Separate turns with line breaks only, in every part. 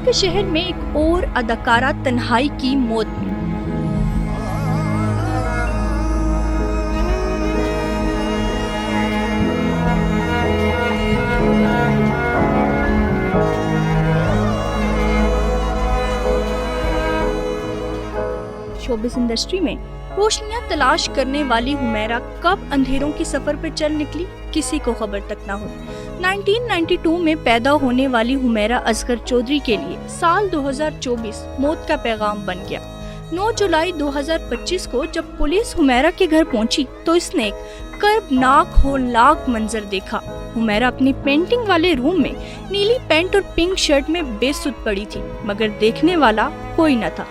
کے شہر میں ایک اور اداکارہ تنہائی کی موت ملی۔ شوبز انڈسٹری میں روشنیاں تلاش کرنے والی حمیرہ کب اندھیروں کی سفر پر چل نکلی، کسی کو خبر تک نہ ہوئی۔ 1992 میں پیدا ہونے والی حمیرہ اصغر چودھری کے لیے سال 2024 موت کا پیغام بن گیا۔ 9 جولائی 2025 کو جب پولیس حمیرہ کے گھر پہنچی تو اس نے ایک کربناک ہولناک منظر دیکھا۔ حمیرہ اپنی پینٹنگ والے روم میں نیلی پینٹ اور پنک شرٹ میں بے سدھ پڑی تھی، مگر دیکھنے والا کوئی نہ تھا۔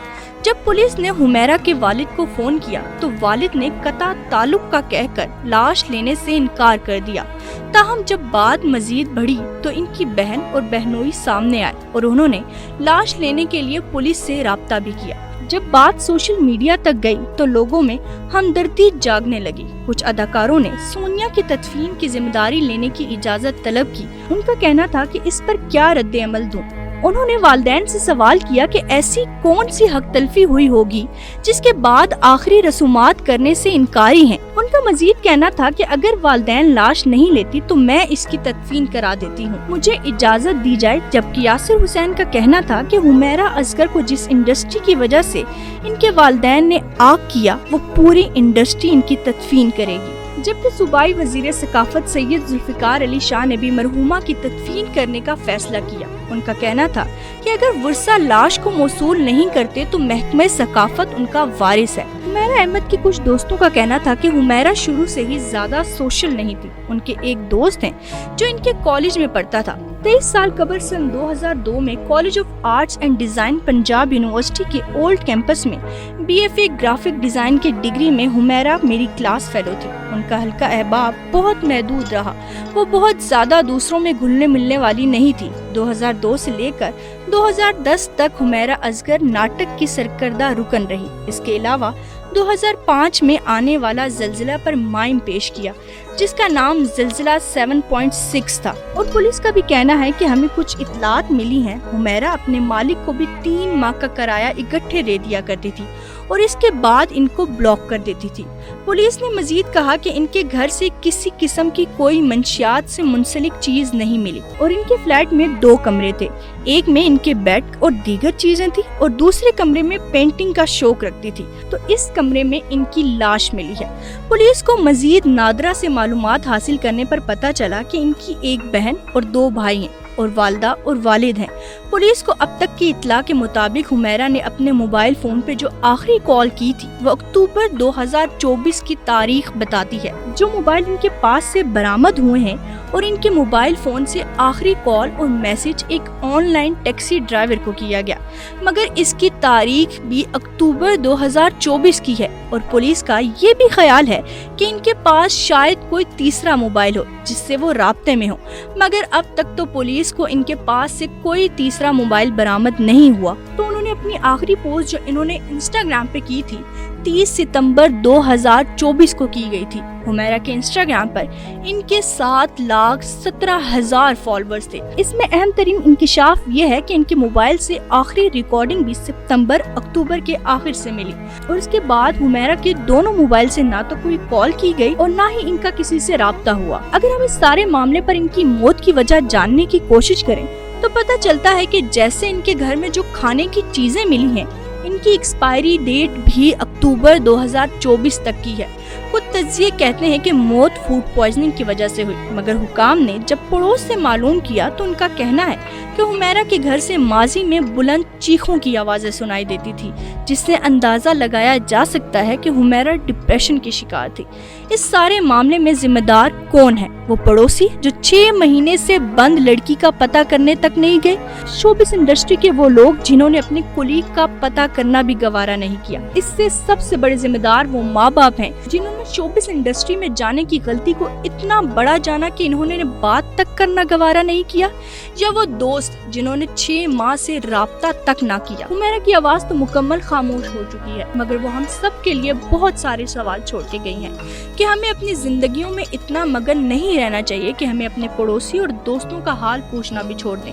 جب پولیس نے حمیرہ کے والد کو فون کیا تو والد نے قطع تعلق کا کہہ کر لاش لینے سے انکار کر دیا۔ تاہم جب بات مزید بڑھی تو ان کی بہن اور بہنوئی سامنے آئے اور انہوں نے لاش لینے کے لیے پولیس سے رابطہ بھی کیا۔ جب بات سوشل میڈیا تک گئی تو لوگوں میں ہمدردی جاگنے لگی۔ کچھ اداکاروں نے سونیا کی تدفین کی ذمہ داری لینے کی اجازت طلب کی۔ ان کا کہنا تھا کہ اس پر کیا رد عمل دوں۔ انہوں نے والدین سے سوال کیا کہ ایسی کون سی حق تلفی ہوئی ہوگی جس کے بعد آخری رسومات کرنے سے انکاری ہیں۔ ان کا مزید کہنا تھا کہ اگر والدین لاش نہیں لیتی تو میں اس کی تدفین کرا دیتی ہوں، مجھے اجازت دی جائے۔ جبکہ یاسر حسین کا کہنا تھا کہ حمیرہ اصغر کو جس انڈسٹری کی وجہ سے ان کے والدین نے آگ کیا وہ پوری انڈسٹری ان کی تدفین کرے گی۔ جبکہ صوبائی وزیر ثقافت سید ذوالفقار علی شاہ نے بھی مرحومہ کی تدفین کرنے کا فیصلہ کیا۔ ان کا کہنا تھا کہ اگر ورثہ لاش کو موصول نہیں کرتے تو محکمہ ثقافت ان کا وارث ہے۔ حمیرہ احمد کے کچھ دوستوں کا کہنا تھا کہ حمیرہ شروع سے ہی زیادہ سوشل نہیں تھی۔ ان کے ایک دوست ہیں جو ان کے کالج میں پڑھتا تھا۔ 23 سال قبل سن 2002 میں college of arts and design Punjab university کے اولڈ کیمپس میں BFA گرافک ڈیزائن کے ڈگری میں حمیرہ میری کلاس فیلو تھی۔ ان کا حلقہ احباب بہت محدود رہا، وہ بہت زیادہ دوسروں میں گھلنے ملنے والی نہیں تھی۔ 2002 سے لے کر 2010 تک حمیرہ اصغر ناٹک کی سرکردہ رکن رہی۔ اس کے علاوہ 2005 میں آنے والا زلزلہ پر مائم پیش کیا جس کا نام زلزلہ 7.6 تھا۔ اور پولیس کا بھی کہنا ہے کہ ہمیں کچھ اطلاعات ملی ہیں حمیرہ اپنے مالک کو بھی 3 ماہ کا کرایہ اکٹھے دے دیا کرتی تھی اور اس کے بعد ان کو بلاک کر دیتی تھی۔ پولیس نے مزید کہا کہ ان کے گھر سے کسی قسم کی کوئی منشیات سے منسلک چیز نہیں ملی اور ان کے فلیٹ میں 2 کمرے تھے، ایک میں ان کے بیڈ اور دیگر چیزیں تھی اور دوسرے کمرے میں پینٹنگ کا شوق رکھتی تھی، تو اس کمرے میں ان کی لاش ملی ہے۔ پولیس کو مزید نادرہ سے معلومات حاصل کرنے پر پتہ چلا کہ ان کی ایک بہن اور 2 بھائی ہیں اور والدہ اور والد ہیں۔ پولیس کو اب تک کی اطلاع کے مطابق حمیرہ نے اپنے موبائل فون پہ جو آخری کال کی تھی وہ اکتوبر 2024 کی تاریخ بتاتی ہے۔ جو موبائل ان کے پاس سے برآمد ہوئے ہیں اور ان کے موبائل فون سے آخری کال اور میسج ایک آن لائن ٹیکسی ڈرائیور کو کیا گیا، مگر اس کی تاریخ بھی اکتوبر 2024 کی ہے اور پولیس کا یہ بھی خیال ہے کہ ان کے پاس شاید کوئی تیسرا موبائل ہو جس سے وہ رابطے میں ہو، مگر اب تک تو پولیس کو ان کے پاس سے کوئی تیسرا موبائل برآمد نہیں ہوا۔ تو انہوں نے اپنی آخری پوسٹ جو انہوں نے انسٹاگرام پہ کی تھی 30 ستمبر 2024 کو کی گئی تھی۔ حمیرہ کے انسٹاگرام پر ان کے 7,17,000 فالوورز تھے۔ اس میں اہم ترین انکشاف یہ ہے کہ ان کے موبائل سے آخری ریکارڈنگ بھی ستمبر اکتوبر کے آخر سے ملی اور اس کے بعد حمیرہ کے دونوں موبائل سے نہ تو کوئی کال کی گئی اور نہ ہی ان کا کسی سے رابطہ ہوا۔ اگر ہم اس سارے معاملے پر ان کی موت کی وجہ جاننے کی کوشش کریں تو پتہ چلتا ہے کہ جیسے ان کے گھر میں جو کھانے کی چیزیں ملی ہیں ان کی ایکسپائری ڈیٹ بھی اکتوبر 2024 تک کی ہے۔ خود تجزیے کہتے ہیں کہ موت فوڈ پوائزننگ کی وجہ سے ہوئی، مگر حکام نے جب پڑوس سے معلوم کیا تو ان کا کہنا ہے کہ حمیرہ کے گھر سے ماضی میں بلند چیخوں کی آوازیں سنائی دیتی تھی، جس سے اندازہ لگایا جا سکتا ہے کہ حمیرہ ڈپریشن کی شکار تھی۔ اس سارے معاملے میں ذمہ دار کون ہے؟ وہ پڑوسی جو 6 مہینے سے بند لڑکی کا پتہ کرنے تک نہیں گئے، شوبز انڈسٹری کے وہ لوگ جنہوں نے اپنے کولیگ کا پتہ کرنا بھی گوارا نہیں کیا۔ اس سے سب سے بڑے ذمہ دار وہ ماں باپ ہیں جنہوں نے شوبز انڈسٹری میں جانے کی غلطی کو اتنا بڑا جانا کہ انہوں نے بات تک کرنا گوارا نہیں کیا، یا وہ دوست جنہوں نے 6 ماہ سے رابطہ تک نہ کیا۔ حمیرہ کی آواز تو مکمل خاموش ہو چکی ہے، مگر وہ ہم سب کے لیے بہت سارے سوال چھوڑ کے گئی ہیں کہ ہمیں اپنی زندگیوں میں اتنا مگن نہیں رہنا چاہیے کہ ہمیں اپنے پڑوسی اور دوستوں کا حال پوچھنا بھی چھوڑ دیں۔